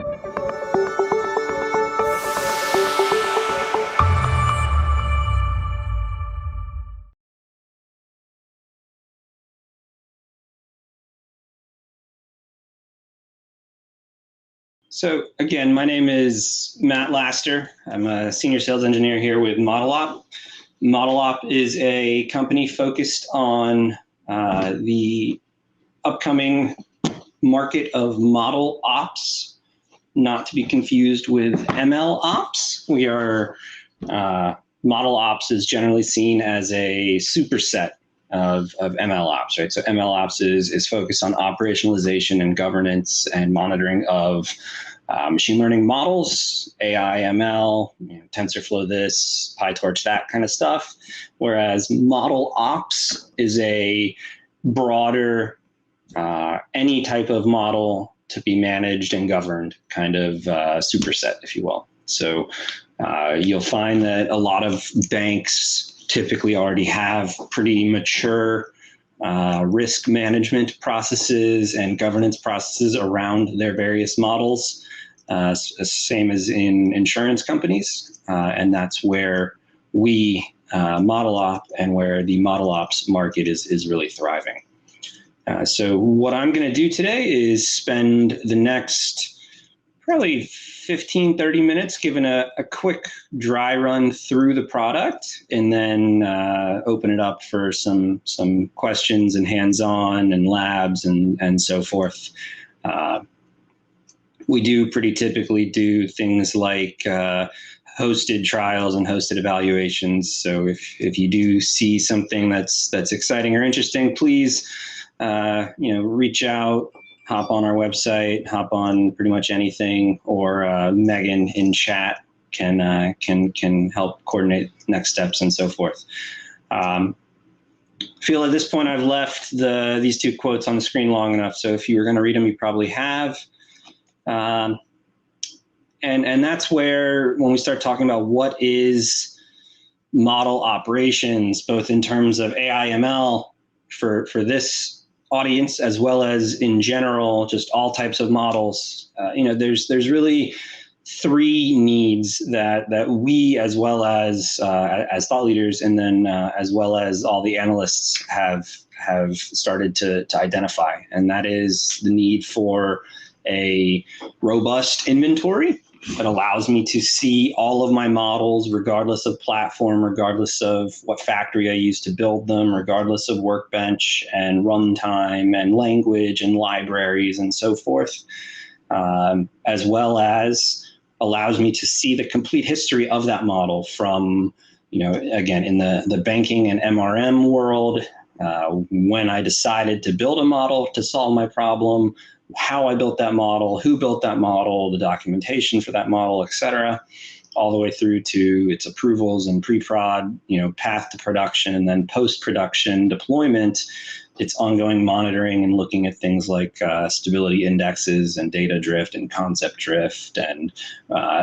So again, my name is Matt Laster. I'm a senior sales engineer here with ModelOp. ModelOp is a company focused on the upcoming market of ModelOps, not to be confused with MLOps. We are ModelOps is generally seen as a superset of MLOps, right? So MLOps is focused on operationalization and governance and monitoring of machine learning models, AI, ML, TensorFlow this, PyTorch that kind of stuff. Whereas ModelOps is a broader, any type of model to be managed and governed kind of superset, if you will. So you'll find that a lot of banks typically already have pretty mature risk management processes and governance processes around their various models, same as in insurance companies. And that's where we ModelOp and where the ModelOps market is really thriving. So what I'm going to do today is spend the next probably 15, 30 minutes giving a quick dry run through the product, and then open it up for some questions and hands-on and labs and so forth. We do pretty typically do things like hosted trials and hosted evaluations. So if you do see something that's exciting or interesting, please reach out. Hop on our website, hop on pretty much anything, or Megan in chat can help coordinate next steps and so forth. Feel at this point I've left these two quotes on the screen long enough, so if you were going to read them, you probably have. And that's where, when we start talking about what is model operations, both in terms of AI ML for this audience, as well as in general, just all types of models. There's really three needs that we, as well as thought leaders, and then as well as all the analysts have started to identify, and that is the need for a robust inventory that allows me to see all of my models, regardless of platform, regardless of what factory I use to build them, regardless of workbench and runtime and language and libraries and so forth, as well as allows me to see the complete history of that model from, again, in the banking and MRM world, when I decided to build a model to solve my problem, how I built that model, who built that model, the documentation for that model, et cetera, all the way through to its approvals and pre-prod, path to production, and then post-production deployment, its ongoing monitoring and looking at things like stability indexes and data drift and concept drift and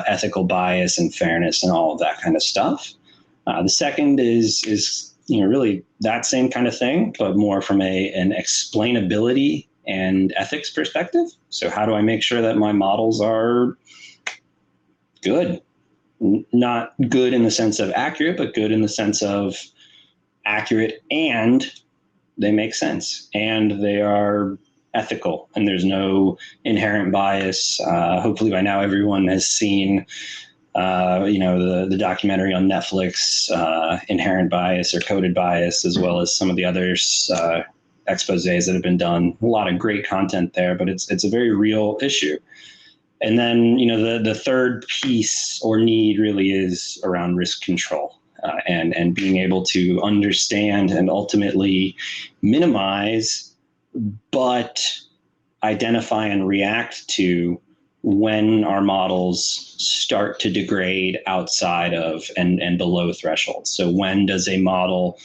ethical bias and fairness and all of that kind of stuff. The second is really that same kind of thing, but more from an explainability and ethics perspective. So how do I make sure that my models are good? Not good in the sense of accurate, but good in the sense of accurate and they make sense and they are ethical and there's no inherent bias. Hopefully by now everyone has seen the documentary on Netflix, Inherent Bias or Coded Bias, as well as some of the others, exposés that have been done. A lot of great content there, but it's a very real issue. And then, the third piece or need really is around risk control, and being able to understand and ultimately minimize, but identify and react to when our models start to degrade outside of and below thresholds. So when does a model,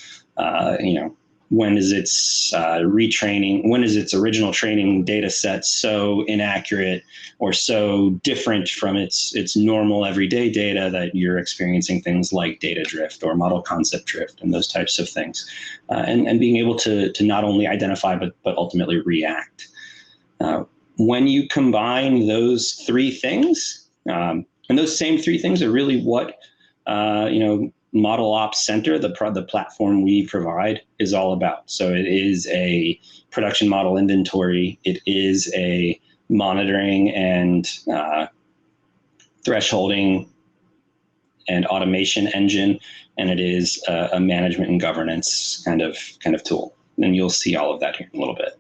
when is its retraining, when is its original training data set so inaccurate or so different from its normal everyday data that you're experiencing things like data drift or model concept drift and those types of things, and being able to not only identify but ultimately react. when you combine those three things, and those same three things are really what ModelOp Center, the platform we provide, is all about. So it is a production model inventory. It is a monitoring and thresholding and automation engine, and it is a management and governance kind of tool. And you'll see all of that here in a little bit.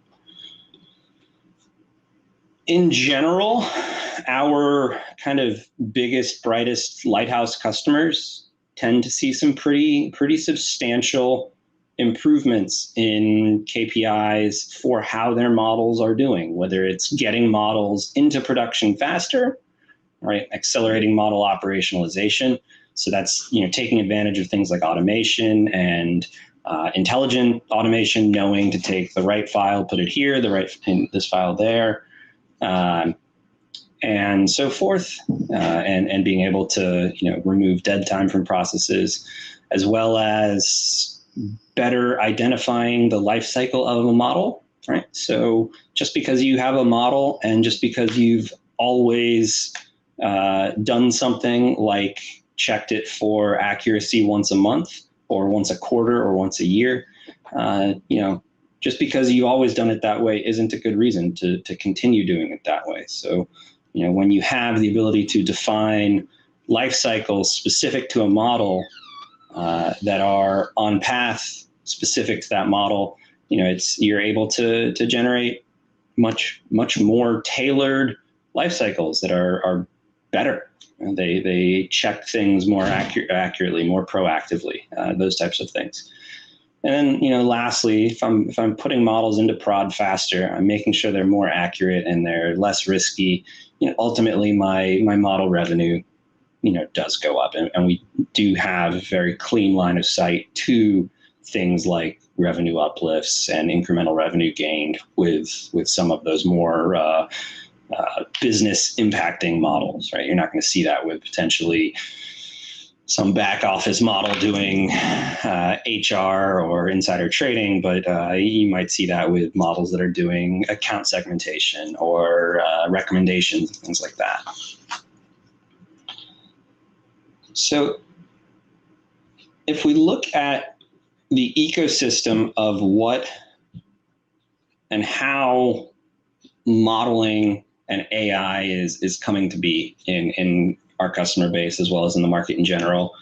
In general, our kind of biggest, brightest lighthouse customers tend to see some pretty substantial improvements in KPIs for how their models are doing, whether it's getting models into production faster, right? Accelerating model operationalization. So that's, taking advantage of things like automation and intelligent automation, knowing to take the right file, put it here, in this file there, and so forth, and being able to remove dead time from processes, as well as better identifying the life cycle of a model, right? So just because you have a model and just because you've always done something like checked it for accuracy once a month or once a quarter or once a year, just because you've always done it that way isn't a good reason to continue doing it that way. So, when you have the ability to define life cycles specific to a model that are on path specific to that model, you're able to generate much more tailored life cycles that are better. They check things more accurately, more proactively, those types of things. And then, lastly, if I'm putting models into prod faster, I'm making sure they're more accurate and they're less risky. Ultimately, my model revenue, does go up, and we do have a very clean line of sight to things like revenue uplifts and incremental revenue gained with some of those more business impacting models, right? You're not going to see that with potentially some back office model doing HR or insider trading, but you might see that with models that are doing account segmentation or recommendations, things like that. So if we look at the ecosystem of what and how modeling and AI is coming to be in our customer base as well as in the market in general,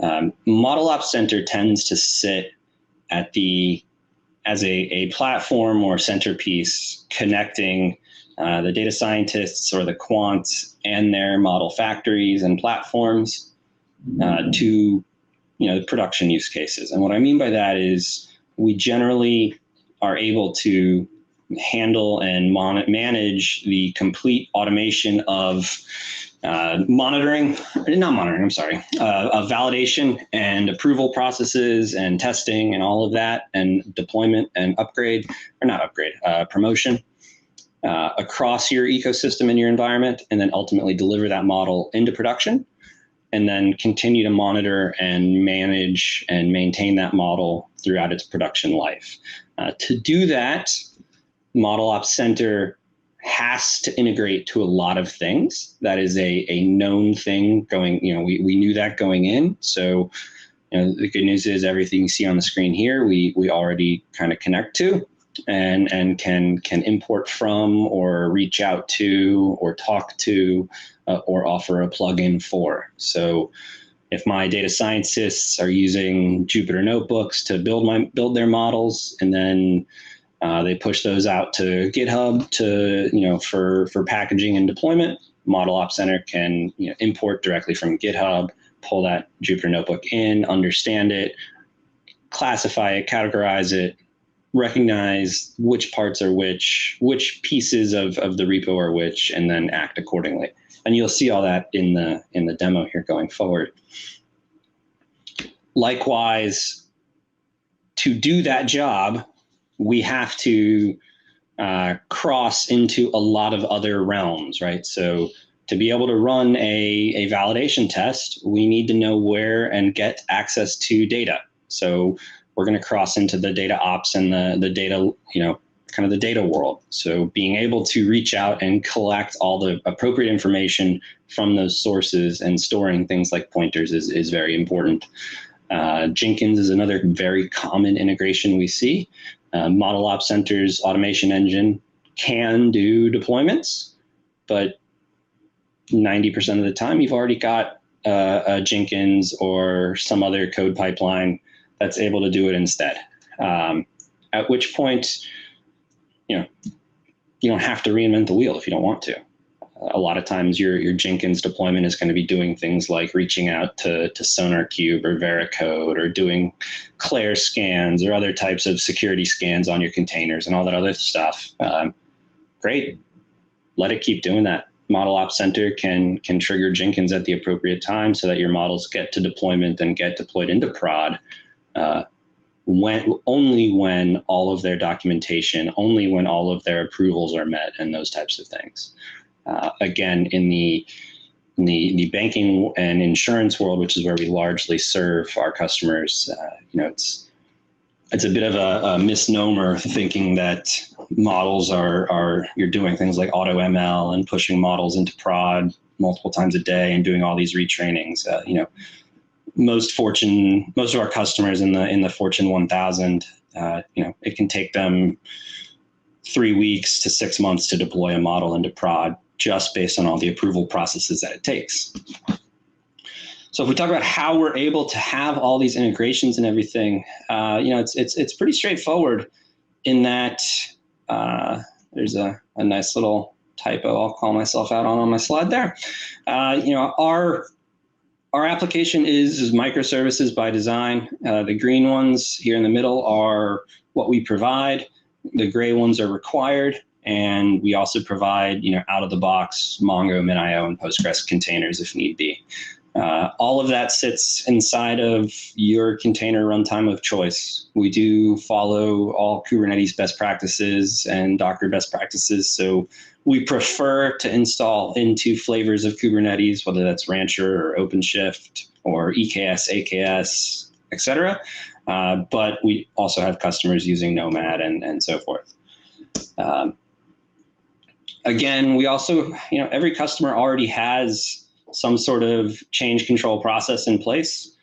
ModelOp Center tends to sit as a platform or centerpiece connecting the data scientists or the quants and their model factories and platforms to production use cases. And what I mean by that is we generally are able to handle and manage the complete automation of of validation and approval processes and testing and all of that, and deployment and promotion across your ecosystem and your environment, and then ultimately deliver that model into production, and then continue to monitor and manage and maintain that model throughout its production life. To do that, ModelOp Center has to integrate to a lot of things. That is a known thing going, we knew that going in. So, the good news is everything you see on the screen here, we already kind of connect to and can import from or reach out to or talk to or offer a plugin for. So if my data scientists are using Jupyter notebooks to build their models, and then they push those out to GitHub for packaging and deployment, ModelOp Center can import directly from GitHub, pull that Jupyter notebook in, understand it, classify it, categorize it, recognize which parts are which pieces of the repo are which, and then act accordingly. And you'll see all that in the demo here going forward. Likewise, to do that job, we have to cross into a lot of other realms, right? So to be able to run a validation test, we need to know where and get access to data. So we're going to cross into the data ops and the data, kind of the data world. So being able to reach out and collect all the appropriate information from those sources and storing things like pointers is very important. Jenkins is another very common integration we see. ModelOp Center's automation engine can do deployments, but 90% of the time you've already got a Jenkins or some other code pipeline that's able to do it instead. At which point, you don't have to reinvent the wheel if you don't want to. A lot of times your Jenkins deployment is going to be doing things like reaching out to SonarQube or Veracode or doing Claire scans or other types of security scans on your containers and all that other stuff. Great. Let it keep doing that. ModelOp Center can trigger Jenkins at the appropriate time so that your models get to deployment and get deployed into prod only when all of their documentation, only when all of their approvals are met and those types of things. Again, in the banking and insurance world, which is where we largely serve our customers, it's a bit of a misnomer thinking that models you're doing things like auto ML and pushing models into prod multiple times a day and doing all these retrainings. Most of our customers in the Fortune 1000, it can take them 3 weeks to 6 months to deploy a model into prod just based on all the approval processes that it takes. So if we talk about how we're able to have all these integrations and everything, it's pretty straightforward in that there's a nice little typo I'll call myself out on my slide there. Our application is microservices by design. The green ones here in the middle are what we provide. The gray ones are required. And we also provide, out of the box Mongo, MinIO, and Postgres containers if need be. All of that sits inside of your container runtime of choice. We do follow all Kubernetes best practices and Docker best practices. So we prefer to install into flavors of Kubernetes, whether that's Rancher or OpenShift or EKS, AKS, et cetera. But we also have customers using Nomad and so forth. Again, we also, every customer already has some sort of change control process in place.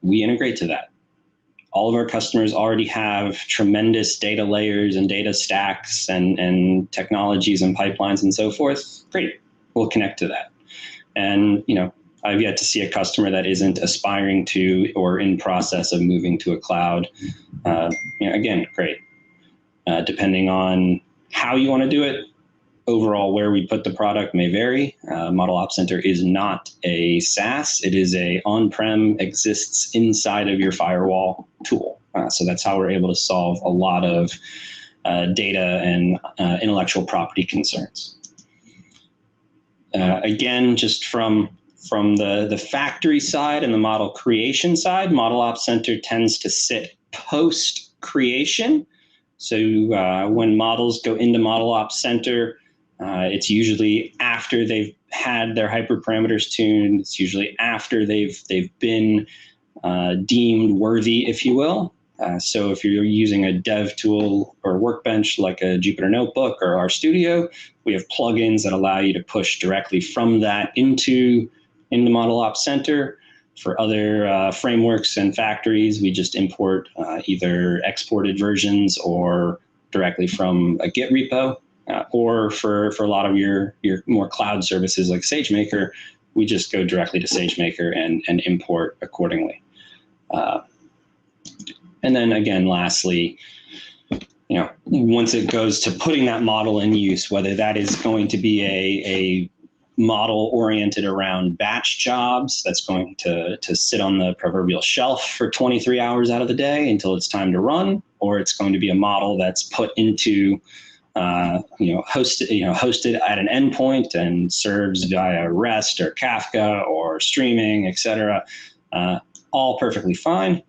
We integrate to that. All of our customers already have tremendous data layers and data stacks and technologies and pipelines and so forth. Great, we'll connect to that. And, I've yet to see a customer that isn't aspiring to or in process of moving to a cloud. Again, great. Depending on how you want to do it, overall where we put the product may vary. ModelOp Center is not a SaaS. It is a on-prem, exists inside of your firewall tool. So that's how we're able to solve a lot of data and intellectual property concerns. Again, just from the factory side and the model creation side, ModelOp Center tends to sit post-creation. So when models go into ModelOp Center, it's usually after they've had their hyperparameters tuned. It's usually after they've been deemed worthy, if you will. So if you're using a dev tool or workbench like a Jupyter Notebook or RStudio, we have plugins that allow you to push directly from that into ModelOp Center. For other frameworks and factories, we just import either exported versions or directly from a Git repo. Or for a lot of your more cloud services like SageMaker, we just go directly to SageMaker and import accordingly. And then again, lastly, once it goes to putting that model in use, whether that is going to be a model oriented around batch jobs that's going to sit on the proverbial shelf for 23 hours out of the day until it's time to run, or it's going to be a model that's put into hosted at an endpoint and serves via REST or Kafka or streaming, et cetera, all perfectly fine.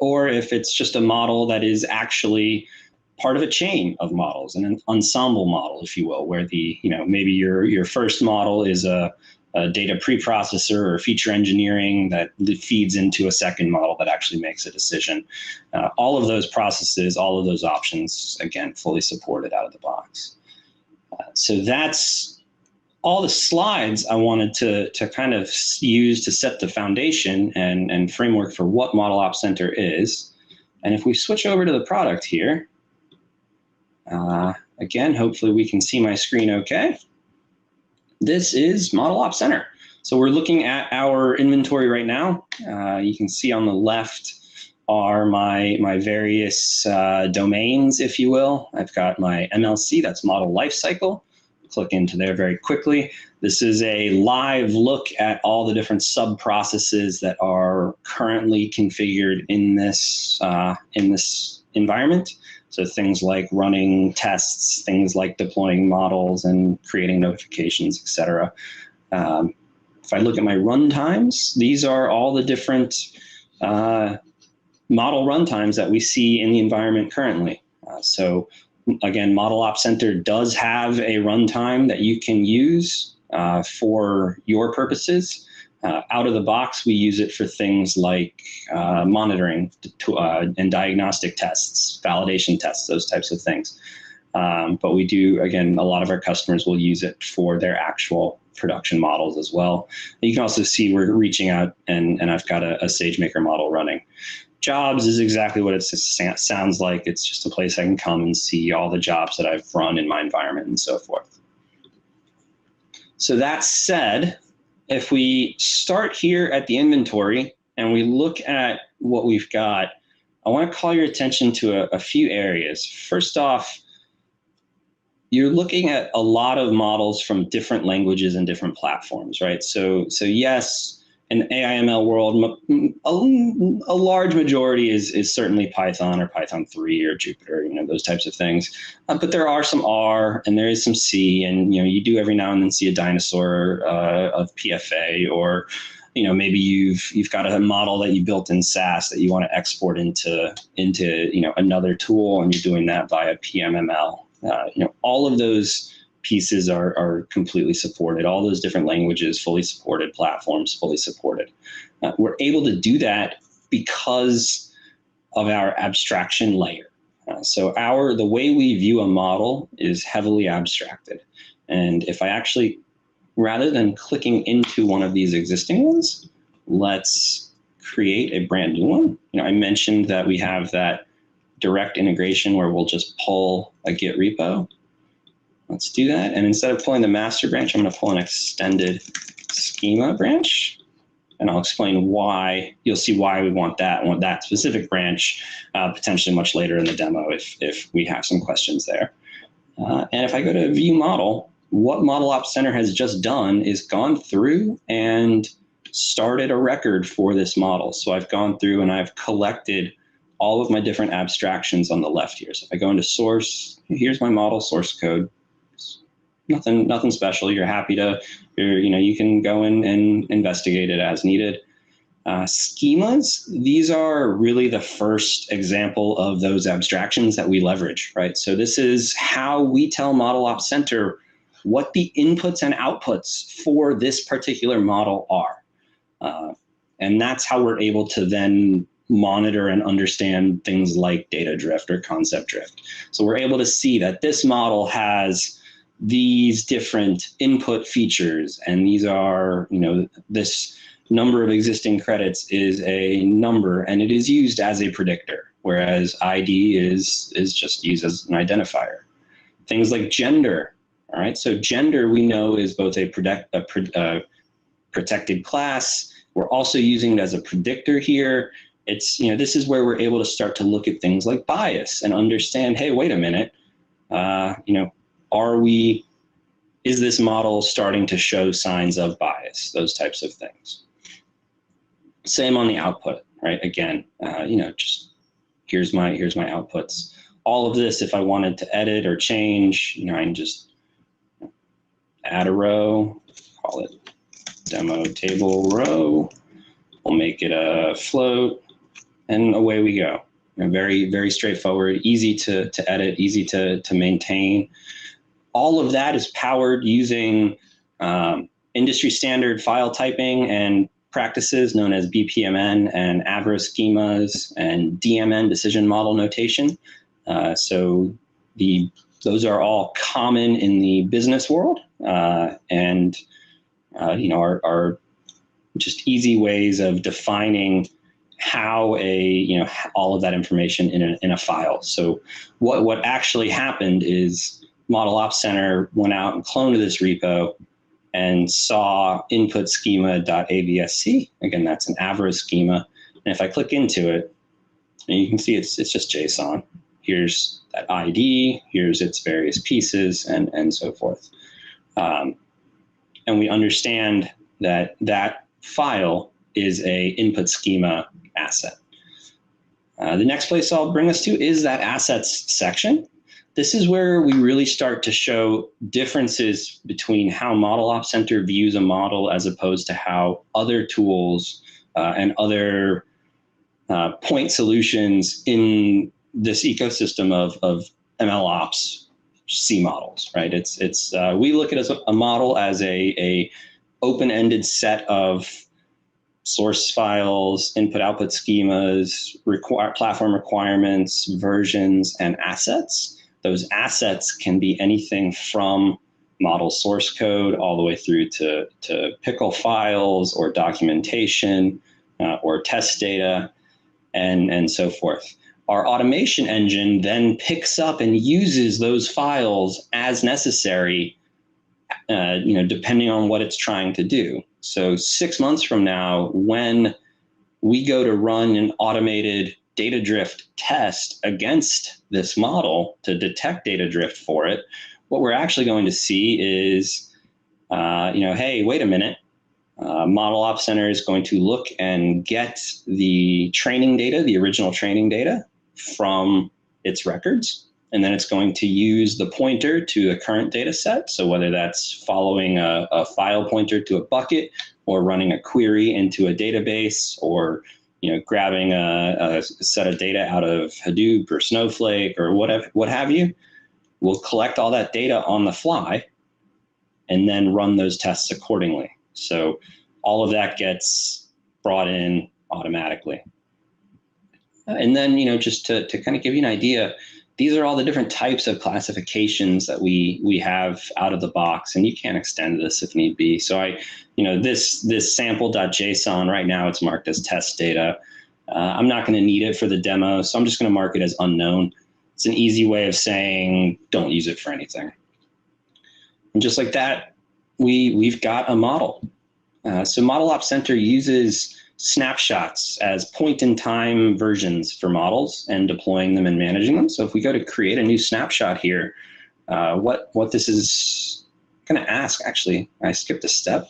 Or if it's just a model that is actually part of a chain of models, an ensemble model, if you will, where maybe your first model is a data preprocessor or feature engineering that feeds into a second model that actually makes a decision. All of those processes, all of those options, again, fully supported out of the box. So that's all the slides I wanted to kind of use to set the foundation and framework for what ModelOp Center is. And if we switch over to the product here, again, hopefully we can see my screen okay. This is ModelOp Center. So we're looking at our inventory right now. You can see on the left are my various domains, if you will. I've got my MLC, that's Model Lifecycle. Click into there very quickly. This is a live look at all the different sub-processes that are currently configured in this environment. So things like running tests, things like deploying models and creating notifications, et cetera. If I look at my runtimes, these are all the different model runtimes that we see in the environment currently. So again, ModelOp Center does have a runtime that you can use for your purposes. Out of the box, we use it for things like monitoring and diagnostic tests, validation tests, those types of things. But we do, again, a lot of our customers will use it for their actual production models as well. You can also see we're reaching out and I've got a SageMaker model running. Jobs is exactly what it sounds like. It's just a place I can come and see all the jobs that I've run in my environment and so forth. So that said, if we start here at the inventory and we look at what we've got, I want to call your attention to a few areas. First off, you're looking at a lot of models from different languages and different platforms, right? So yes, in the AI/ML world, a large majority is certainly Python or Python 3 or Jupyter, those types of things. But there are some R and there is some C, and you do every now and then see a dinosaur of PFA, or maybe you've got a model that you built in SAS that you want to export into another tool, and you're doing that via PMML. All of those pieces are completely supported. All those different languages, fully supported, platforms, fully supported. We're able to do that because of our abstraction layer. So the way we view a model is heavily abstracted. And if I actually, rather than clicking into one of these existing ones, let's create a brand new one. I mentioned that we have that direct integration where we'll just pull a Git repo. Let's do that. And instead of pulling the master branch, I'm going to pull an extended schema branch. And I'll explain why. You'll see why we want that specific branch potentially much later in the demo if we have some questions there. And if I go to view model, what ModelOp Center has just done is gone through and started a record for this model. So I've gone through and I've collected all of my different abstractions on the left here. So if I go into source, here's my model source code. Nothing special. You're happy to, you can go in and investigate it as needed. Schemas, these are really the first example of those abstractions that we leverage, right? So this is how we tell ModelOp Center what the inputs and outputs for this particular model are. And that's how we're able to then monitor and understand things like data drift or concept drift. So we're able to see that this model has these different input features, and these are, this number of existing credits is a number, and it is used as a predictor, whereas ID is just used as an identifier. Things like gender, all right? So gender we know is both a protected class. We're also using it as a predictor here. It's, this is where we're able to start to look at things like bias and understand, hey, wait a minute, is this model starting to show signs of bias, those types of things. Same on the output, right? Again, just here's my outputs. All of this, if I wanted to edit or change, I can just add a row, call it demo table row. We'll make it a float, and away we go. Very, very straightforward, easy to edit, easy to maintain. All of that is powered using industry standard file typing and practices known as BPMN and Avro schemas and DMN, decision model notation. So those are all common in the business world, and are just easy ways of defining how all of that information in a file. So what actually happened is ModelOp Center went out and cloned this repo and saw input schema.avsc. Again, that's an Avro schema. And if I click into it, and you can see it's just JSON. Here's that ID, here's its various pieces, and so forth. And we understand that that file is a input schema asset. The next place I'll bring us to is that assets section. This is where we really start to show differences between how ModelOp Center views a model as opposed to how other tools and other point solutions in this ecosystem of MLOps see models, right? We look at it as a model as a open-ended set of source files, input-output schemas, platform requirements, versions, and assets. Those assets can be anything from model source code all the way through to pickle files or documentation or test data and so forth. Our automation engine then picks up and uses those files as necessary, depending on what it's trying to do. So 6 months from now, when we go to run an automated data drift test against this model to detect data drift for it, what we're actually going to see is, hey, wait a minute. ModelOp Center is going to look and get the training data, the original training data from its records. And then it's going to use the pointer to the current data set. So whether that's following a file pointer to a bucket or running a query into a database or grabbing a set of data out of Hadoop or Snowflake or what have you, we'll collect all that data on the fly and then run those tests accordingly. So all of that gets brought in automatically. And then, just to kind of give you an idea, these are all the different types of classifications that we have out of the box, and you can extend this if need be. So this sample.json right now, it's marked as test data. I'm not going to need it for the demo, so I'm just going to mark it as unknown. It's an easy way of saying don't use it for anything. And just like that, we've got a model. So ModelOp Center uses snapshots as point-in-time versions for models and deploying them and managing them. So if we go to create a new snapshot here, what this is going to ask, actually, I skipped a step.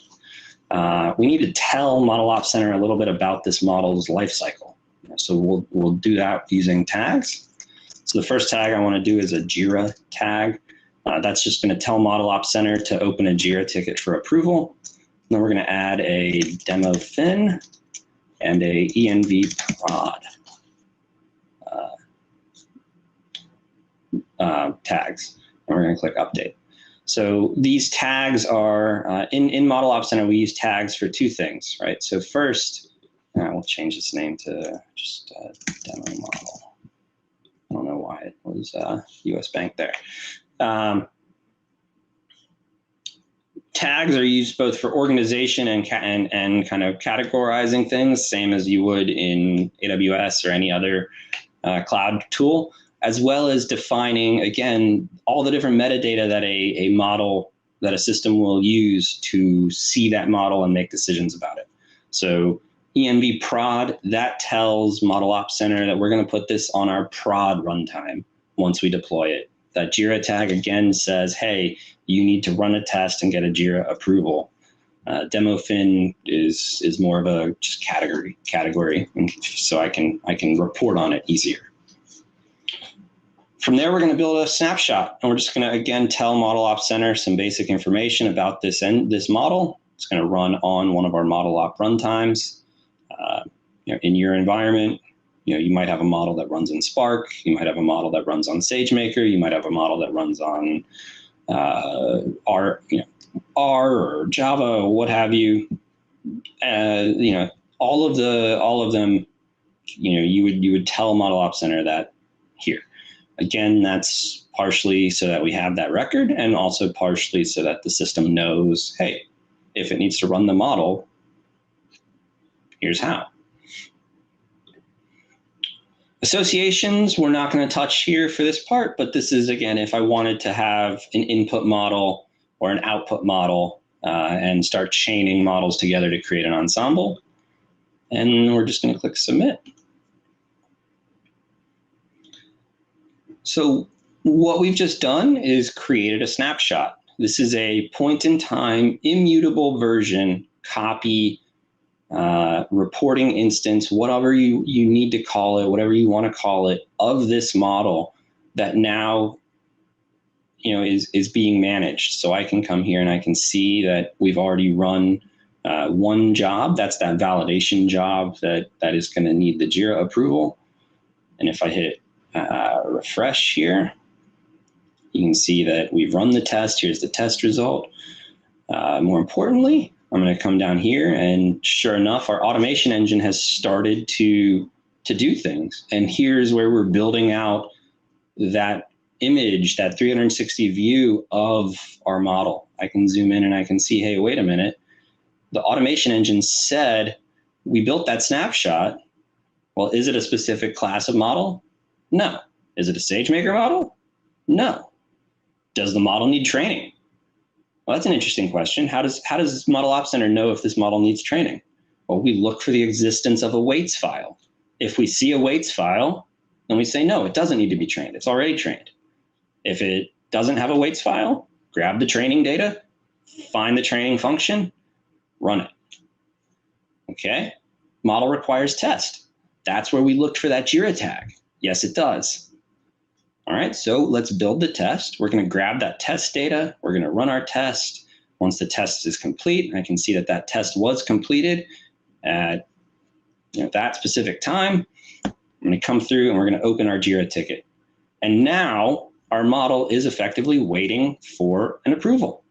We need to tell ModelOp Center a little bit about this model's lifecycle. So we'll do that using tags. So the first tag I want to do is a JIRA tag. That's just going to tell ModelOp Center to open a JIRA ticket for approval. And then we're going to add a demo fin and a env prod tags. And we're going to click update. So these tags are, in ModelOp Center, we use tags for two things, right? So first, we'll change this name to just demo model. I don't know why it was US Bank there. Tags are used both for organization and kind of categorizing things, same as you would in AWS or any other cloud tool, as well as defining, again, all the different metadata that a model, that a system will use to see that model and make decisions about it. So env prod, that tells ModelOp Center that we're going to put this on our prod runtime once we deploy it. That JIRA tag, again, says, hey, you need to run a test and get a JIRA approval. Demo fin is more of a just category, so I can report on it easier. From there, we're going to build a snapshot, and we're just going to, again, tell ModelOp Center some basic information about this model. It's going to run on one of our ModelOp runtimes. In your environment, you might have a model that runs in Spark. You might have a model that runs on SageMaker. You might have a model that runs on R or Java or what have you, all of them, you would tell ModelOp Center that here. Again, that's partially so that we have that record, and also partially so that the system knows, hey, if it needs to run the model, here's how. Associations, we're not going to touch here for this part, but this is, again, if I wanted to have an input model or an output model and start chaining models together to create an ensemble. And we're just going to click submit. So what we've just done is created a snapshot. This is a point in time, immutable version, copy, reporting instance, whatever you need to call it, whatever you want to call it, of this model that now is being managed. So I can come here and I can see that we've already run one job. That's that validation job that is going to need the JIRA approval. And if I hit refresh here, you can see that we've run the test. Here's the test result. More importantly, I'm going to come down here, and sure enough, our automation engine has started to do things. And here's where we're building out that image, that 360 view of our model. I can zoom in and I can see, hey, wait a minute. The automation engine said we built that snapshot. Well, is it a specific class of model? No. Is it a SageMaker model? No. Does the model need training? Well, that's an interesting question. How does ModelOp Center know if this model needs training? Well, we look for the existence of a weights file. If we see a weights file, then we say, no, it doesn't need to be trained. It's already trained. If it doesn't have a weights file, grab the training data, find the training function, run it. Okay, model requires test. That's where we looked for that JIRA tag. Yes, it does. All right, so let's build the test. We're going to grab that test data. We're going to run our test. Once the test is complete, I can see that that test was completed at that specific time. I'm going to come through and we're going to open our JIRA ticket. And now our model is effectively waiting for an approval.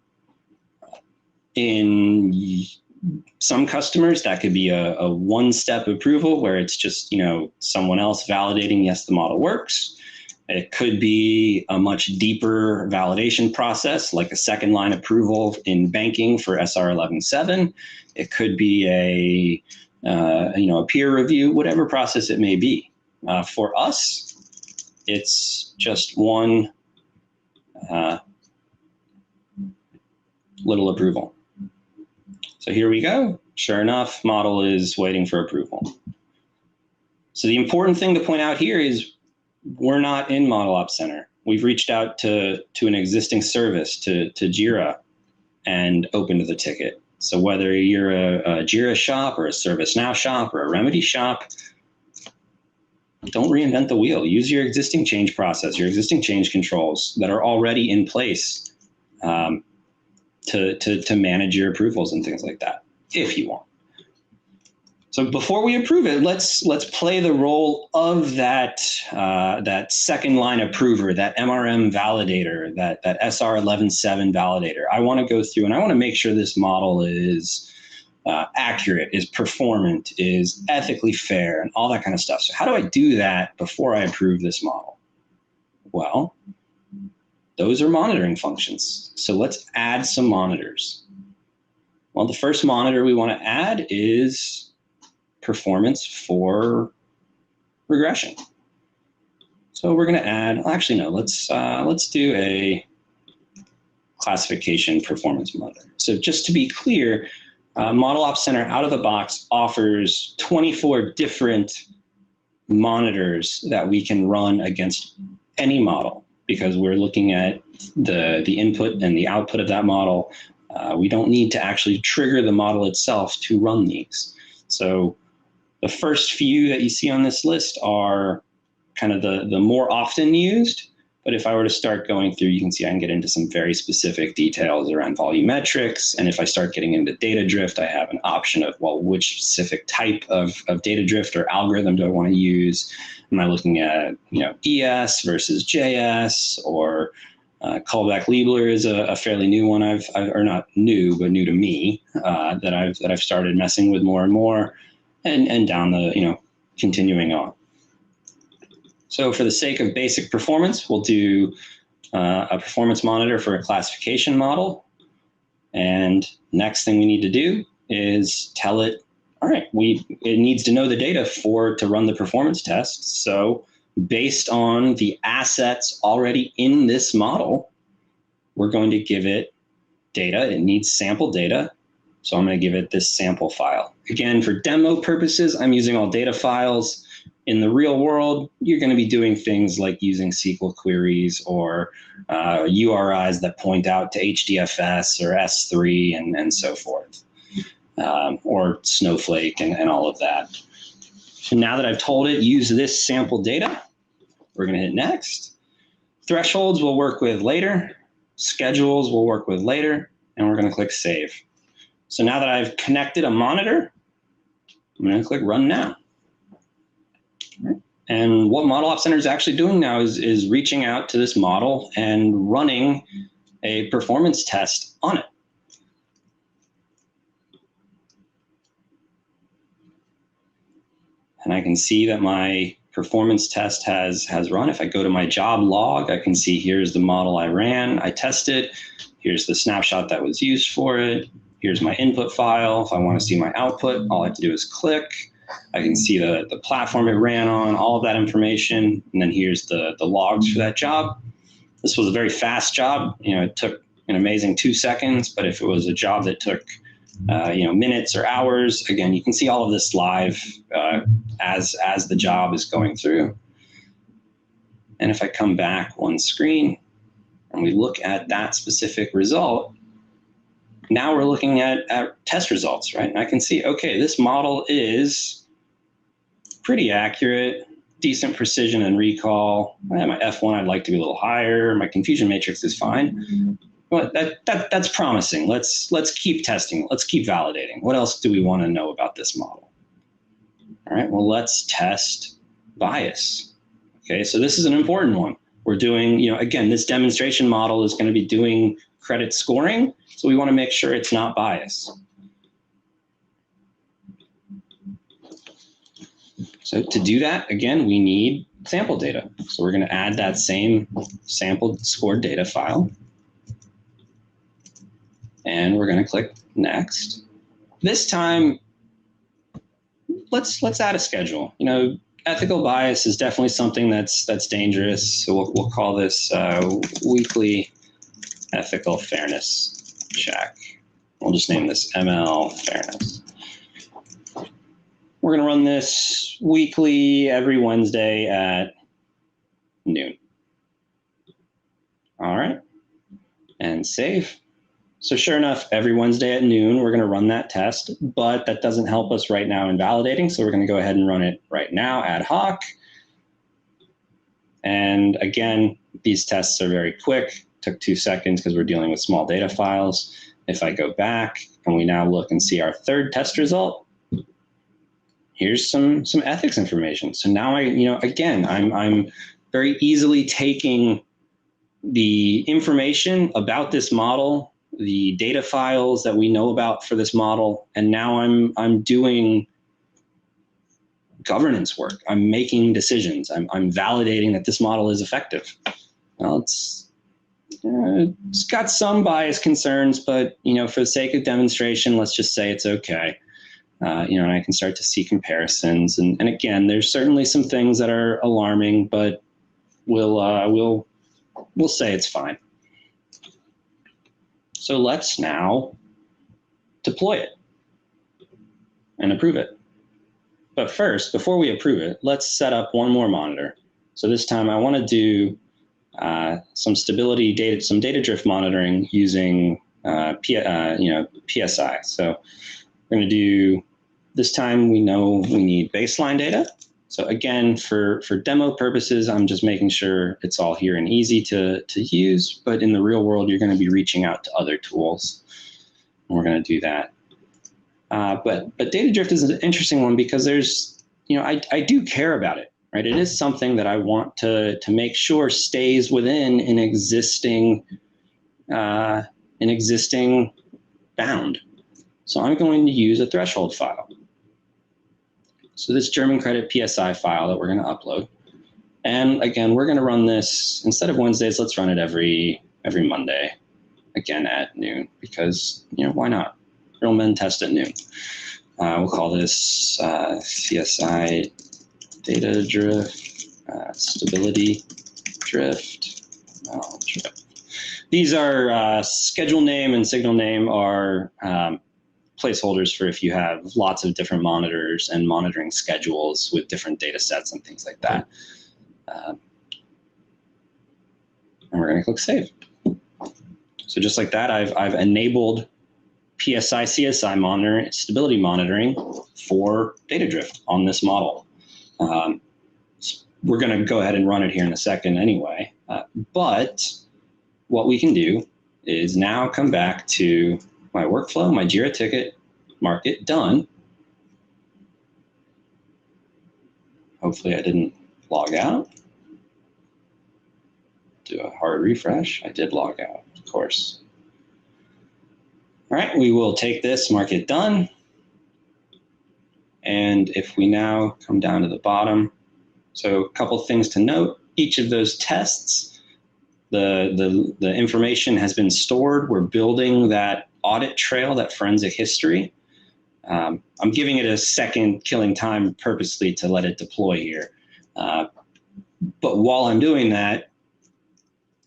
In some customers, that could be a one-step approval where it's just someone else validating, yes, the model works. It could be a much deeper validation process, like a second line approval in banking for SR 11.7. It could be a peer review, whatever process it may be. For us, it's just one little approval. So here we go. Sure enough, model is waiting for approval. So the important thing to point out here is we're not in ModelOp Center. We've reached out to an existing service, to JIRA, and opened the ticket. So whether you're a JIRA shop or a ServiceNow shop or a Remedy shop, don't reinvent the wheel. Use your existing change process, your existing change controls that are already in place to manage your approvals and things like that, if you want. So before we approve it, let's play the role of that second line approver, that MRM validator, that SR 11.7 validator. I want to go through and I want to make sure this model is accurate, is performant, is ethically fair, and all that kind of stuff. So how do I do that before I approve this model? Well, those are monitoring functions. So let's add some monitors. Well, the first monitor we want to add is performance for regression. So we're going to add, actually no, let's do a classification performance monitor. So just to be clear, ModelOp Center out of the box offers 24 different monitors that we can run against any model, because we're looking at the input and the output of that model. We don't need to actually trigger the model itself to run these. So the first few that you see on this list are kind of the more often used. But if I were to start going through, you can see I can get into some very specific details around volumetrics. And if I start getting into data drift, I have an option of, well, which specific type of data drift or algorithm do I want to use? Am I looking at ES versus JS, or Callback Liebler is a fairly new one. Or not new, but new to me, that I've started messing with more and more, and down the, continuing on. So for the sake of basic performance, we'll do a performance monitor for a classification model. And next thing we need to do is tell it, all right, it needs to know the data to run the performance test. So based on the assets already in this model, we're going to give it data. It needs sample data. So I'm going to give it this sample file. Again, for demo purposes, I'm using all data files. In the real world, you're going to be doing things like using SQL queries or URIs that point out to HDFS or S3 and so forth, or Snowflake and all of that. So now that I've told it, use this sample data, we're going to hit next. Thresholds we'll work with later. Schedules we'll work with later, and we're going to click save. So now that I've connected a monitor, I'm going to click run now. And what ModelOp Center is actually doing now is reaching out to this model and running a performance test on it. And I can see that my performance test has run. If I go to my job log, I can see here's the model I ran, I tested, here's the snapshot that was used for it, here's my input file. If I want to see my output, all I have to do is click. I can see the platform it ran on, all of that information, and then here's the logs for that job. This was a very fast job. It took an amazing 2 seconds, but if it was a job that took minutes or hours, again, you can see all of this live as the job is going through. And if I come back one screen and we look at that specific result, now we're looking at test results, right? And I can see, okay, this model is pretty accurate, decent precision and recall. My F1, I'd like to be a little higher. My confusion matrix is fine. But that's promising. Let's keep testing. Let's keep validating. What else do we want to know about this model? All right, well, let's test bias. Okay, so this is an important one. We're doing, again, this demonstration model is going to be doing credit scoring. So we want to make sure it's not biased. So to do that, again, we need sample data. So we're going to add that same sampled scored data file. And we're going to click next. This time, let's add a schedule. Ethical bias is definitely something that's dangerous. So we'll call this weekly ethical fairness check. We'll just name this ML fairness. We're going to run this weekly every Wednesday at noon. All right, and save. So sure enough, every Wednesday at noon, we're going to run that test, but that doesn't help us right now in validating. So we're going to go ahead and run it right now, ad hoc. And again, these tests are very quick. Took 2 seconds because we're dealing with small data files. If I go back and we now look and see our third test result, here's some ethics information. So now I'm very easily taking the information about this model, the data files that we know about for this model, and now I'm doing governance work. I'm making decisions. I'm validating that this model is effective. Well, it's got some bias concerns, but for the sake of demonstration, let's just say it's okay. And I can start to see comparisons. And again, there's certainly some things that are alarming, but we'll say it's fine. So let's now deploy it and approve it. But first, before we approve it, let's set up one more monitor. So this time I want to do some stability data, some data drift monitoring using PSI. So we're going to do, this time we know we need baseline data. So again, for demo purposes, I'm just making sure it's all here and easy to use. But in the real world, you're going to be reaching out to other tools. And we're going to do that. But data drift is an interesting one because there's, I do care about it. right? It is something that I want to make sure stays within an existing bound. So I'm going to use a threshold file. So this German credit PSI file that we're going to upload. And again, we're going to run this instead of Wednesdays. Let's run it every Monday, again at noon, because why not? Real men test at noon. We'll call this CSI data drift, stability drift. These are schedule name and signal name are placeholders for if you have lots of different monitors and monitoring schedules with different data sets and things like that. And we're going to click save. So just like that, I've enabled PSI CSI monitoring, stability monitoring for data drift on this model. We're going to go ahead and run it here in a second anyway. But what we can do is now come back to my workflow, my Jira ticket, mark it done. Hopefully I didn't log out. Do a hard refresh. I did log out, of course. All right, we will take this, mark it done. And if we now come down to the bottom, so a couple things to note, each of those tests, the information has been stored. We're building that audit trail, that forensic history. I'm giving it a second killing time purposely to let it deploy here. But while I'm doing that,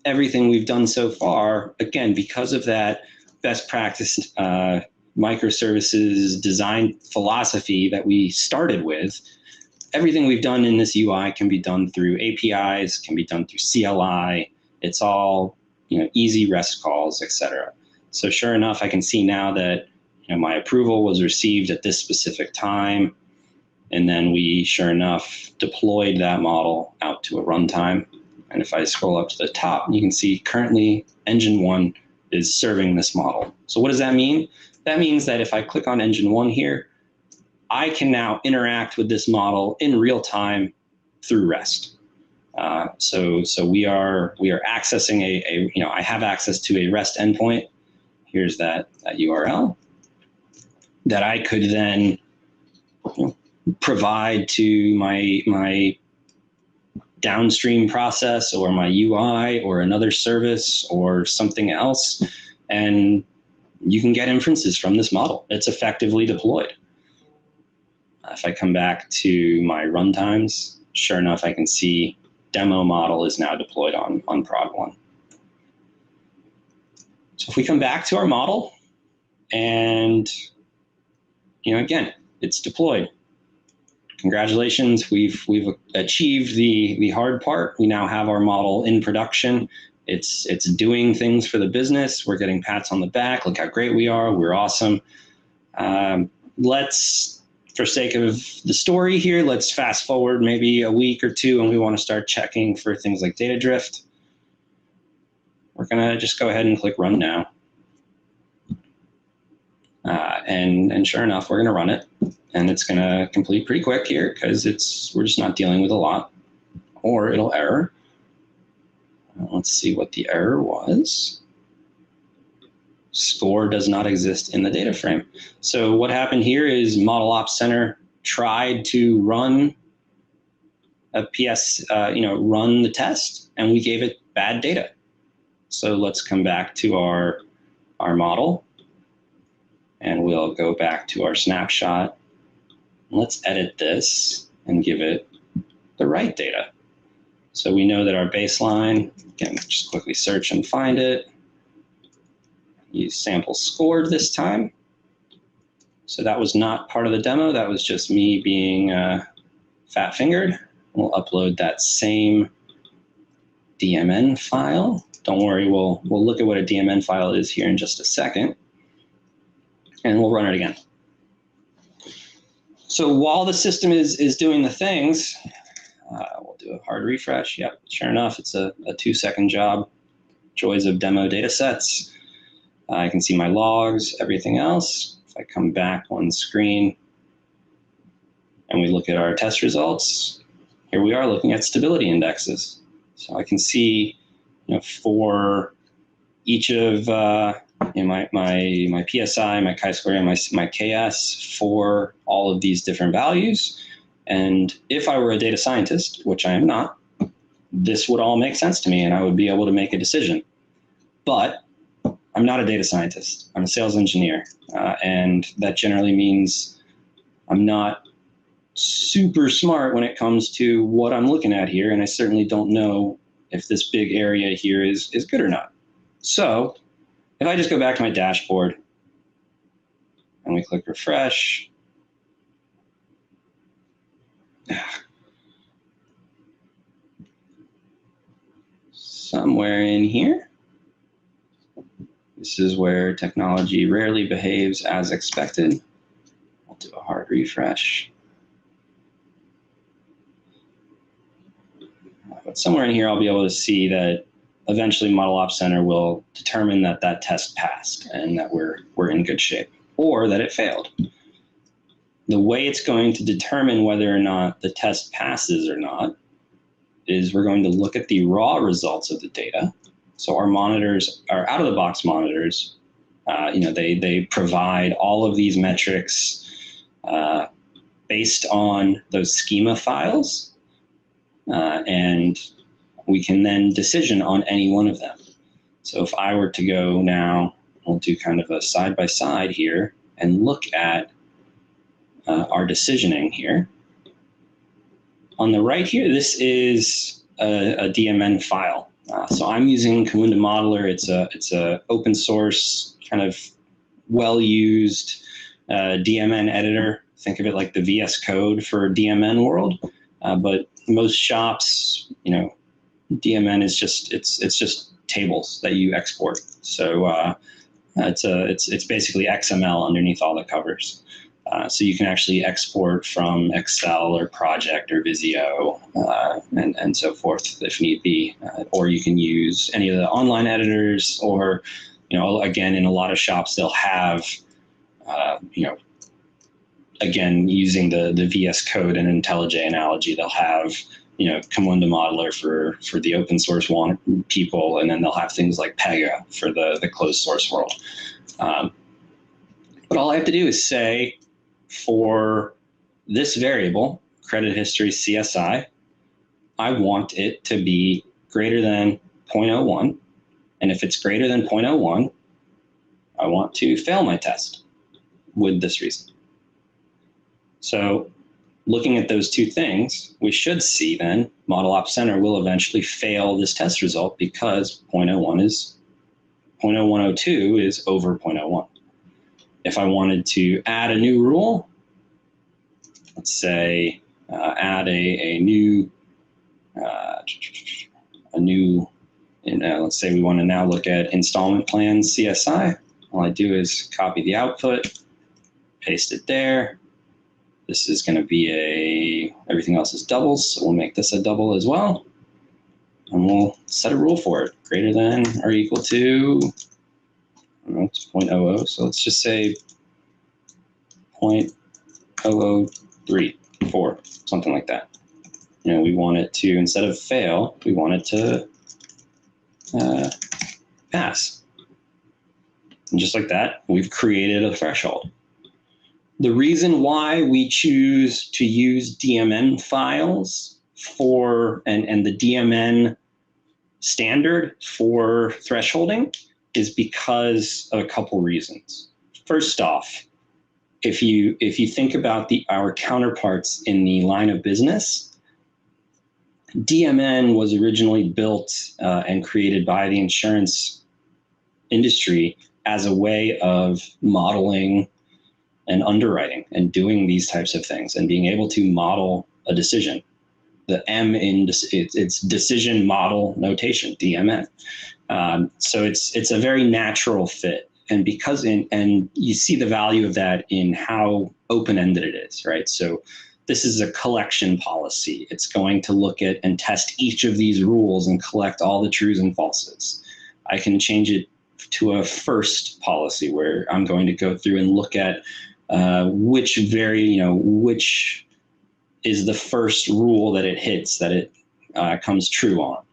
everything we've done so far, again, because of that best practice microservices design philosophy that we started with, everything we've done in this UI can be done through APIs, can be done through CLI. It's all easy REST calls, etc. So sure enough, I can see now that my approval was received at this specific time, and then we sure enough deployed that model out to a runtime. And if I scroll up to the top, you can see currently Engine 1 is serving this model. So what does that mean? That means that if I click on Engine 1 here, I can now interact with this model in real time through REST. So we are accessing I have access to a REST endpoint. Here's that URL that I could then provide to my downstream process or my UI or another service or something else, and you can get inferences from this model. It's effectively deployed. If I come back to my runtimes, sure enough, I can see demo model is now deployed on prod 1. So if we come back to our model and, again, it's deployed. Congratulations, we've achieved the hard part. We now have our model in production. It's doing things for the business. We're getting pats on the back. Look how great we are. We're awesome. Let's, for sake of the story here, let's fast forward maybe a week or two, and we want to start checking for things like data drift. We're going to just go ahead and click run now. And sure enough, we're going to run it. And it's going to complete pretty quick here because we're just not dealing with a lot, or it'll error. Let's see what the error was. Score does not exist in the data frame. So what happened here is ModelOp Center tried to run run the test, and we gave it bad data. So let's come back to our model, and we'll go back to our snapshot. Let's edit this and give it the right data. So we know that our baseline, again, just quickly search and find it. Use sample scored this time. So that was not part of the demo. That was just me being fat fingered. We'll upload that same DMN file. Don't worry, we'll look at what a DMN file is here in just a second. And we'll run it again. So while the system is doing the things, we'll do a hard refresh. Yep, sure enough, it's a 2-second job. Joys of demo data sets. I can see my logs, everything else. If I come back one screen and we look at our test results, here we are looking at stability indexes. So I can see, for each of my PSI, my chi-square, and my KS for all of these different values. And if I were a data scientist, which I am not, this would all make sense to me and I would be able to make a decision. But I'm not a data scientist. I'm a sales engineer. And that generally means I'm not super smart when it comes to what I'm looking at here. And I certainly don't know if this big area here is good or not. So if I just go back to my dashboard and we click refresh, somewhere in here, this is where technology rarely behaves as expected. I'll do a hard refresh. But somewhere in here, I'll be able to see that eventually ModelOp Center will determine that that test passed and that we're in good shape, or that it failed. The way it's going to determine whether or not the test passes or not is we're going to look at the raw results of the data. So our monitors, our out-of-the-box monitors, they provide all of these metrics based on those schema files, and we can then decision on any one of them. So if I were to go now, we'll do kind of a side-by-side here and look at our decisioning here. On the right here, this is a DMN file. So I'm using Camunda Modeler. It's a open source, kind of well-used DMN editor. Think of it like the VS Code for DMN world. But most shops, DMN is just it's just tables that you export. So it's basically XML underneath all the covers. So you can actually export from Excel or Project or Visio and so forth if need be. Or you can use any of the online editors, or, again, in a lot of shops, they'll have, again, using the VS Code and IntelliJ analogy, they'll have, Camunda Modeler for the open source people, and then they'll have things like Pega for the closed source world. But all I have to do is say, for this variable, credit history CSI, I want it to be greater than 0.01. And if it's greater than 0.01, I want to fail my test with this reason. So looking at those two things, we should see then ModelOp Center will eventually fail this test result because 0.0102 is over 0.01. If I wanted to add a new rule, let's say add a new, let's say we want to now look at installment plans CSI. All I do is copy the output, paste it there. This is going to be everything else is doubles, so we'll make this a double as well. And we'll set a rule for it, greater than or equal to, it's 0.00, so let's just say 0.0034, something like that. We want it to, instead of fail, we want it to pass. And just like that, we've created a threshold. The reason why we choose to use DMN files for, and the DMN standard for thresholding is because of a couple reasons. First off, if you think about our counterparts in the line of business, DMN was originally built and created by the insurance industry as a way of modeling and underwriting and doing these types of things and being able to model a decision. The M in it's decision model notation, DMN. So it's a very natural fit. And because and you see the value of that in how open-ended it is, right? So this is a collection policy. It's going to look at and test each of these rules and collect all the trues and falses. I can change it to a first policy where I'm going to go through and look at which is the first rule that it hits, that it comes true on.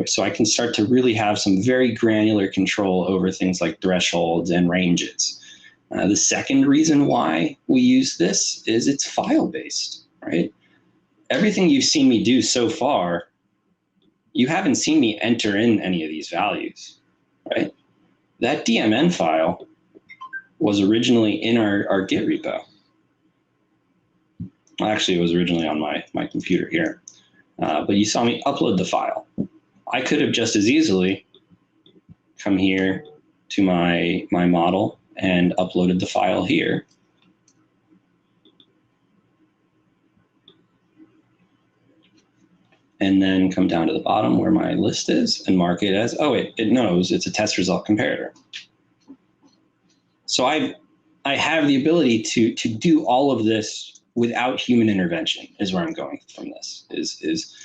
So I can start to really have some very granular control over things like thresholds and ranges. The second reason why we use this is it's file-based, right? Everything you've seen me do so far, you haven't seen me enter in any of these values, right? That DMN file was originally in our Git repo. Well, actually, it was originally on my computer here, but you saw me upload the file. I could have just as easily come here to my model and uploaded the file here. And then come down to the bottom where my list is and mark it as, oh, it knows it's a test result comparator. So I have the ability to do all of this without human intervention, is where I'm going from this, is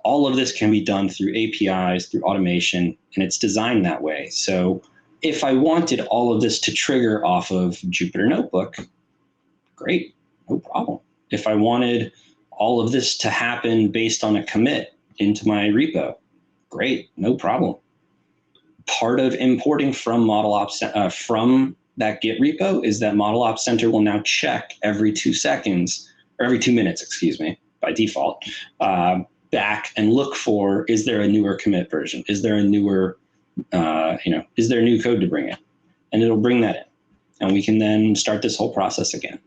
all of this can be done through APIs, through automation, and it's designed that way. So if I wanted all of this to trigger off of Jupyter Notebook, great, no problem. If I wanted all of this to happen based on a commit into my repo, great, no problem. Part of importing from ModelOps, from that Git repo, is that ModelOp Center will now check every 2 seconds, or every 2 minutes, excuse me, by default, back and look for, is there a newer commit version? Is there a newer, is there new code to bring in? And it'll bring that in. And we can then start this whole process again.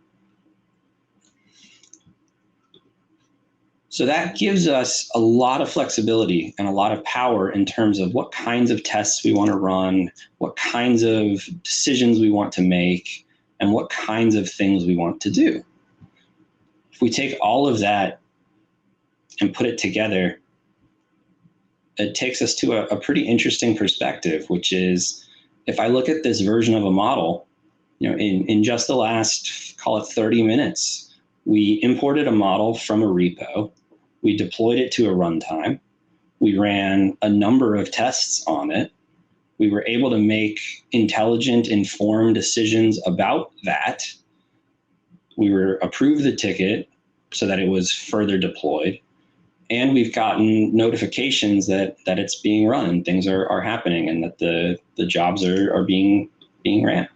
So that gives us a lot of flexibility and a lot of power in terms of what kinds of tests we want to run, what kinds of decisions we want to make, and what kinds of things we want to do. If we take all of that and put it together, it takes us to a pretty interesting perspective, which is, if I look at this version of a model, in just the last, call it 30 minutes, we imported a model from a repo. We deployed it to a runtime. We ran a number of tests on it. We were able to make intelligent, informed decisions about that. We were approved the ticket so that it was further deployed. And we've gotten notifications that it's being run, things are happening, and that the jobs are being ran.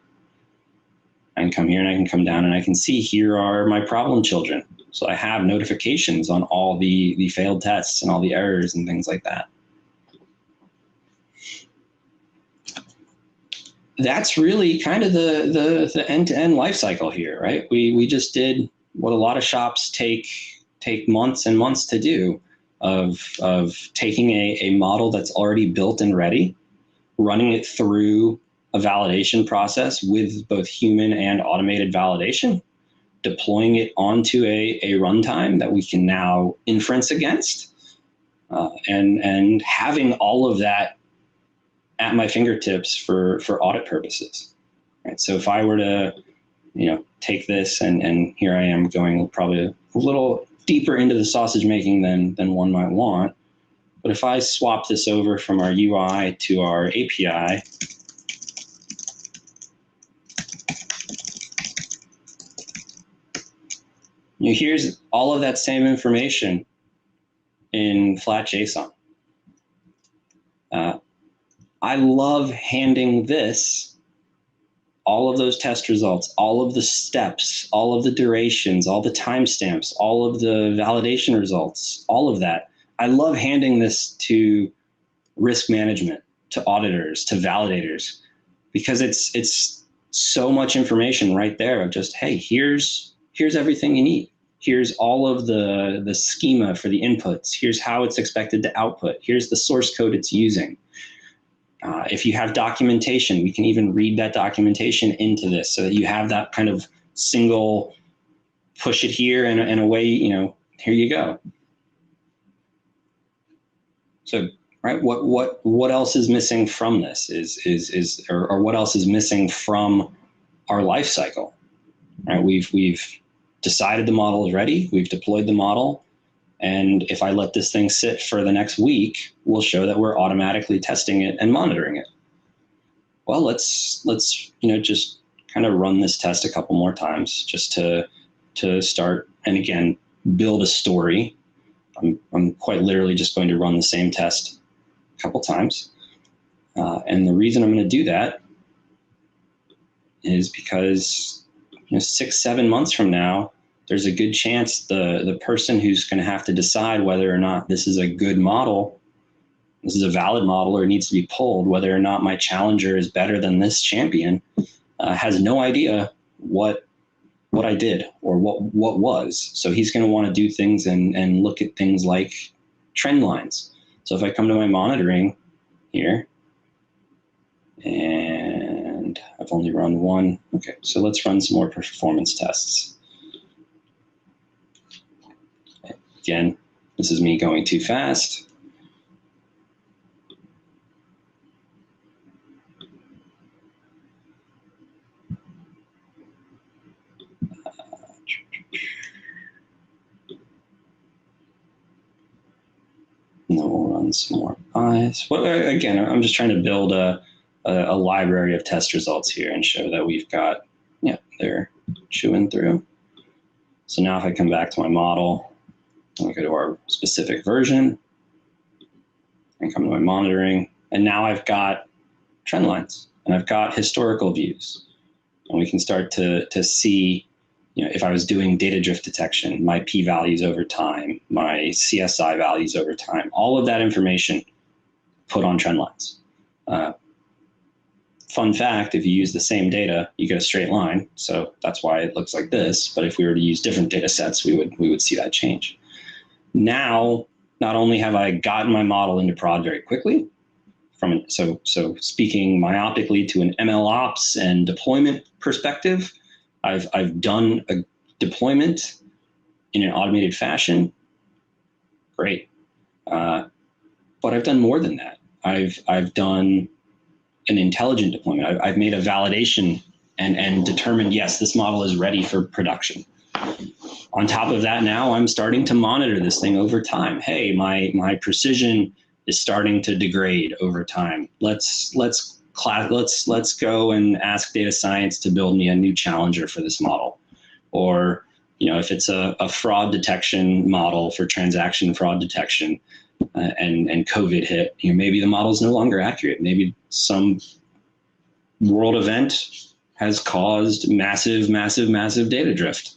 I can come here and I can come down and I can see here are my problem children. So I have notifications on all the failed tests and all the errors and things like that. That's really kind of the end-to-end life cycle here, right? We just did what a lot of shops take months and months to do, of taking a model that's already built and ready, running it through a validation process with both human and automated validation, deploying it onto a runtime that we can now inference against, and having all of that at my fingertips for audit purposes. Right? So if I were to, take this and here I am going probably a little deeper into the sausage making than one might want, but if I swap this over from our UI to our API, here's all of that same information in flat JSON. I love handing this, all of those test results, all of the steps, all of the durations, all the timestamps, all of the validation results, all of that. I love handing this to risk management, to auditors, to validators, because it's so much information right there of just, hey, here's everything you need. Here's all of the schema for the inputs. Here's how it's expected to output. Here's the source code it's using. If you have documentation, we can even read that documentation into this so that you have that kind of single push it here and away, here you go. So, right, what else is missing from this or what else is missing from our life cycle? Right, we've decided the model is ready. We've deployed the model. And if I let this thing sit for the next week, we'll show that we're automatically testing it and monitoring it. Well, let's just kind of run this test a couple more times just to start. And again, build a story. I'm quite literally just going to run the same test a couple times. And the reason I'm going to do that is because 6-7 months from now, there's a good chance the person who's going to have to decide whether or not this is a good model, this is a valid model, or needs to be pulled, whether or not my challenger is better than this champion, has no idea what I did or what was. So he's going to want to do things and look at things like trend lines. So if I come to my monitoring here, and I've only run one. Okay, so let's run some more performance tests. Again, this is me going too fast. And then we'll run some more eyes. Well, again, I'm just trying to build a library of test results here and show that we've got, yeah, they're chewing through. So now if I come back to my model, I go to our specific version and come to my monitoring, and now I've got trend lines and I've got historical views, and we can start to see, if I was doing data drift detection, my p-values over time, my CSI values over time, all of that information put on trend lines. Fun fact, if you use the same data, you get a straight line. So that's why it looks like this. But if we were to use different data sets, we would see that change. Now, not only have I gotten my model into prod very quickly, so speaking myopically to an MLOps and deployment perspective, I've done a deployment in an automated fashion. Great. But I've done more than that. I've done an intelligent deployment. I've made a validation and determined, yes, this model is ready for production. On top of that, now I'm starting to monitor this thing over time. Hey, my precision is starting to degrade over time. Let's go and ask data science to build me a new challenger for this model. Or, if it's a fraud detection model for transaction fraud detection, and COVID hit, maybe the model is no longer accurate. Maybe some world event has caused massive data drift.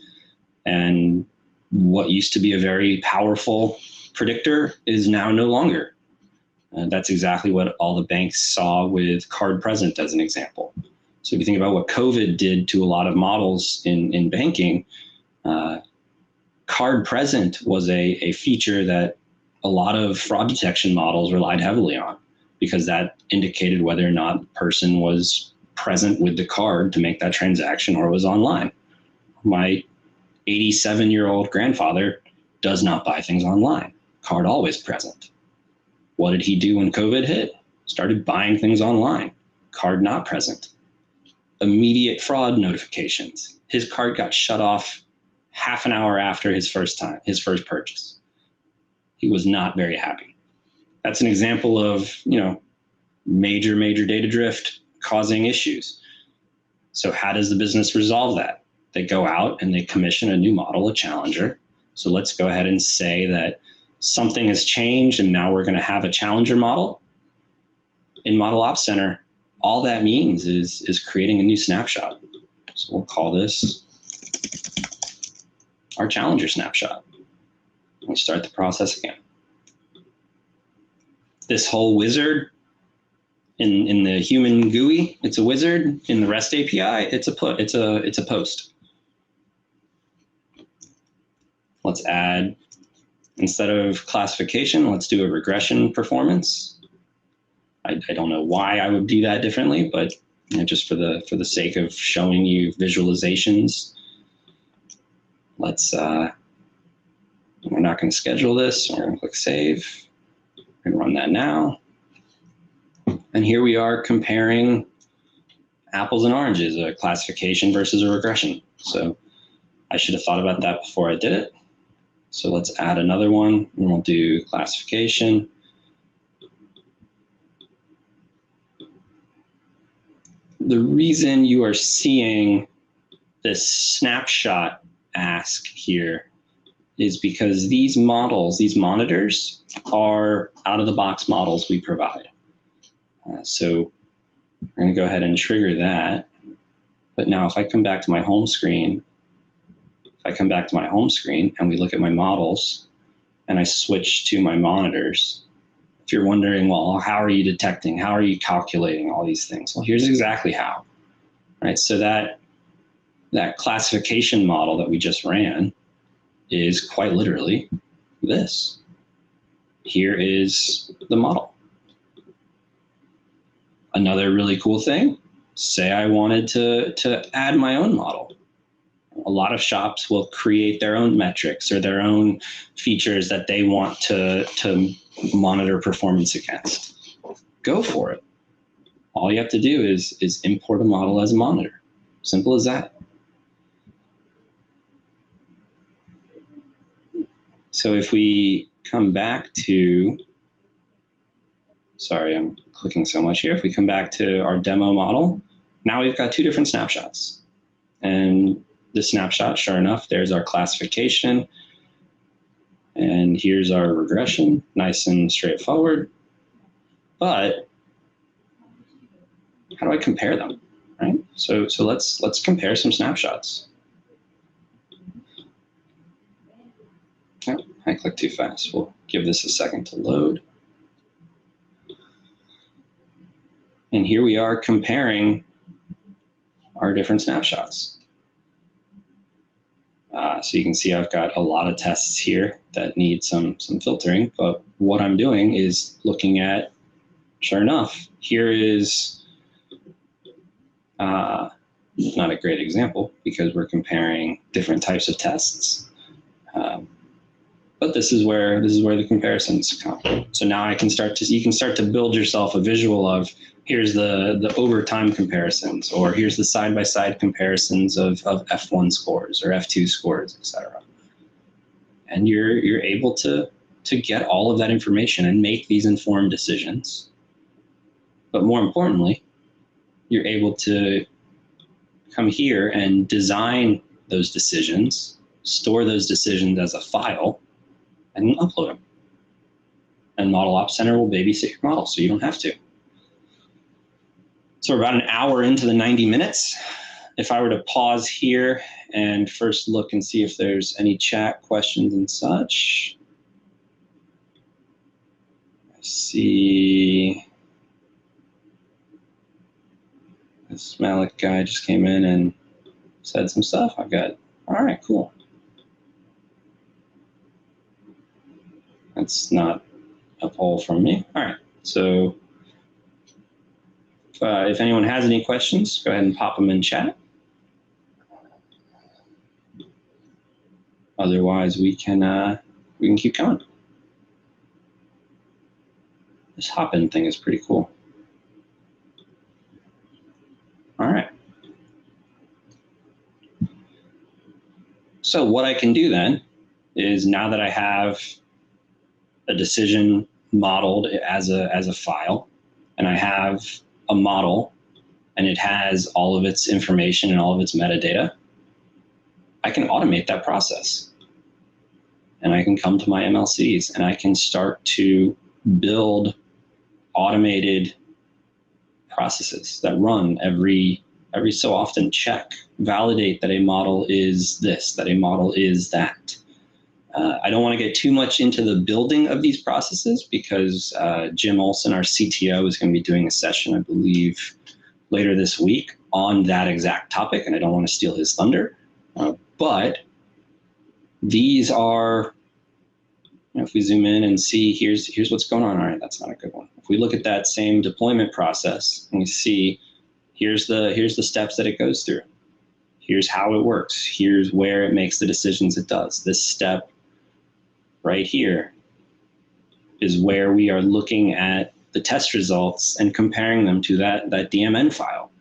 And what used to be a very powerful predictor is now no longer. That's exactly what all the banks saw with card present as an example. So if you think about what COVID did to a lot of models in banking, card present was a feature that a lot of fraud detection models relied heavily on, because that indicated whether or not the person was present with the card to make that transaction or was online. My 87-year-old grandfather does not buy things online. Card always present. What did he do when COVID hit? Started buying things online. Card not present. Immediate fraud notifications. His card got shut off half an hour after his first purchase. He was not very happy. That's an example of, major data drift causing issues. So how does the business resolve that? They go out and they commission a new model, a challenger. So let's go ahead and say that something has changed and now we're going to have a challenger model. In ModelOp Center, all that means is creating a new snapshot. So we'll call this our challenger snapshot. We start the process again. This whole wizard in the human GUI, it's a wizard. In the REST API, it's a post. Let's add, instead of classification, let's do a regression performance. I don't know why I would do that differently, but just for the sake of showing you visualizations, let's. We're not going to schedule this. We're going to click save. We're going to run that now. And here we are comparing apples and oranges, a classification versus a regression. So I should have thought about that before I did it. So let's add another one, and we'll do classification. The reason you are seeing this snapshot ask here is because these models, these monitors, are out-of-the-box models we provide. So we're going to go ahead and trigger that. But now if I come back to my home screen, and we look at my models and I switch to my monitors, if you're wondering, well, how are you detecting? How are you calculating all these things? Well, here's exactly how. Right? So that classification model that we just ran is quite literally this. Here is the model. Another really cool thing, say I wanted to add my own model. A lot of shops will create their own metrics or their own features that they want to monitor performance against. Go for it. All you have to do is import a model as a monitor. Simple as that. So if we come back to, sorry, I'm clicking so much here. If we come back to our demo model, now we've got two different snapshots. And the snapshot, sure enough, there's our classification. And here's our regression, nice and straightforward. But how do I compare them, right? So let's compare some snapshots. Oh, I clicked too fast. We'll give this a second to load. And here we are comparing our different snapshots. So you can see I've got a lot of tests here that need some filtering, but what I'm doing is looking at, sure enough, here is not a great example because we're comparing different types of tests. But this is where the comparisons come. So now you can start to build yourself a visual of, here's the overtime comparisons, or here's the side-by-side comparisons of F1 scores or F2 scores, etc. And you're able to get all of that information and make these informed decisions. But more importantly, you're able to come here and design those decisions, store those decisions as a file, and upload them. And ModelOp Center will babysit your model, so you don't have to. So we're about an hour into the 90 minutes. If I were to pause here and first look and see if there's any chat questions and such. I see this Malik guy just came in and said some stuff. I've got, all right, cool. That's not a poll from me. All right, so if anyone has any questions, go ahead and pop them in chat. Otherwise, we can keep going. This hop-in thing is pretty cool. All right. So what I can do then is, now that I have a decision modeled as a file, and I have a model, and it has all of its information and all of its metadata, I can automate that process. And I can come to my MLCs and I can start to build automated processes that run every so often, check, validate that a model is this, that a model is that. I don't want to get too much into the building of these processes because Jim Olson, our CTO, is going to be doing a session, I believe, later this week on that exact topic, and I don't want to steal his thunder. But these are, if we zoom in and see, here's what's going on. All right, that's not a good one. If we look at that same deployment process and we see, here's the steps that it goes through. Here's how it works. Here's where it makes the decisions it does. This step right here is where we are looking at the test results and comparing them to that DMN file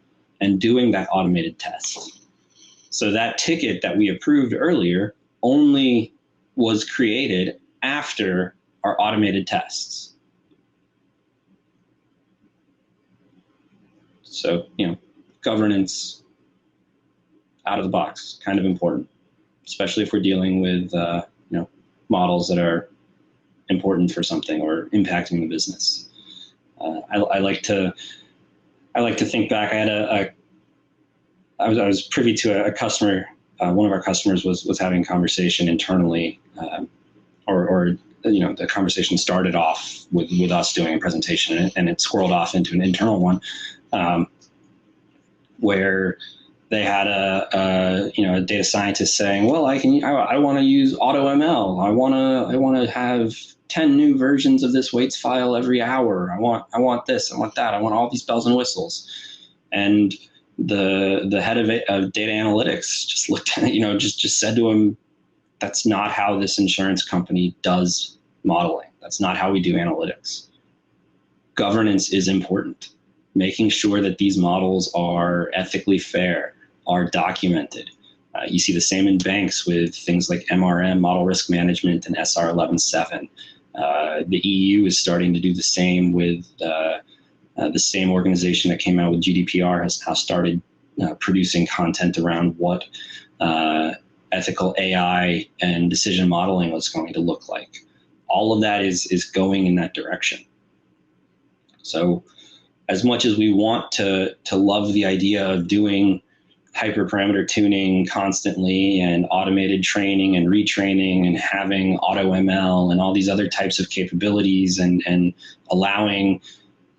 and doing that automated test. So that ticket that we approved earlier only was created after our automated tests. So, governance out of the box, kind of important, especially if we're dealing with, models that are important for something or impacting the business. I like to think back. I had I was privy to a customer. One of our customers was having a conversation internally, or the conversation started off with us doing a presentation, and it squirreled off into an internal one, where they had a data scientist saying, well, I want to use AutoML. I want to have 10 new versions of this weights file every hour. I want this, I want that. I want all these bells and whistles. And the head of data analytics just looked at it, just said to him, that's not how this insurance company does modeling. That's not how we do analytics. Governance is important. Making sure that these models are ethically fair, are documented. You see the same in banks with things like MRM, model risk management, and SR 11.7. The EU is starting to do the same with the same organization that came out with GDPR has now started producing content around what ethical AI and decision modeling was going to look like. All of that is going in that direction. So as much as we want to love the idea of doing hyperparameter tuning constantly and automated training and retraining and having AutoML and all these other types of capabilities and allowing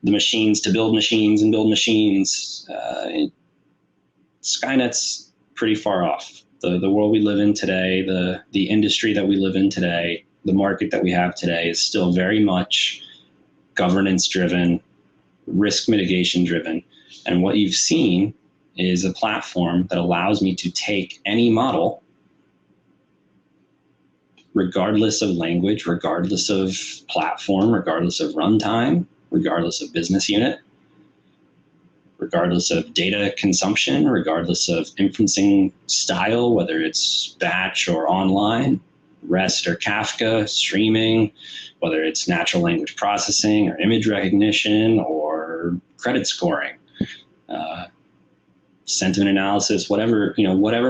the machines to build machines and build machines, Skynet's pretty far off. The world we live in today, the industry that we live in today, the market that we have today is still very much governance driven, risk mitigation driven. And what you've seen is a platform that allows me to take any model, regardless of language, regardless of platform, regardless of runtime, regardless of business unit, regardless of data consumption, regardless of inferencing style, whether it's batch or online, REST or Kafka, streaming, whether it's natural language processing or image recognition or credit scoring, sentiment analysis, whatever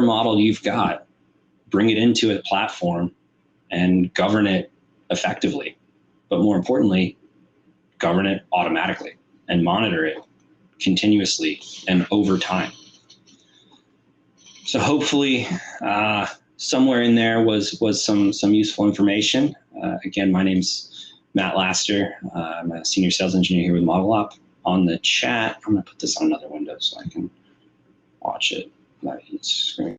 model you've got, bring it into a platform and govern it effectively. But more importantly, govern it automatically and monitor it continuously and over time. So hopefully somewhere in there was some useful information. Again, my name's Matt Laster. I'm a senior sales engineer here with ModelOp. On the chat, I'm going to put this on another window so I can watch it. Screen.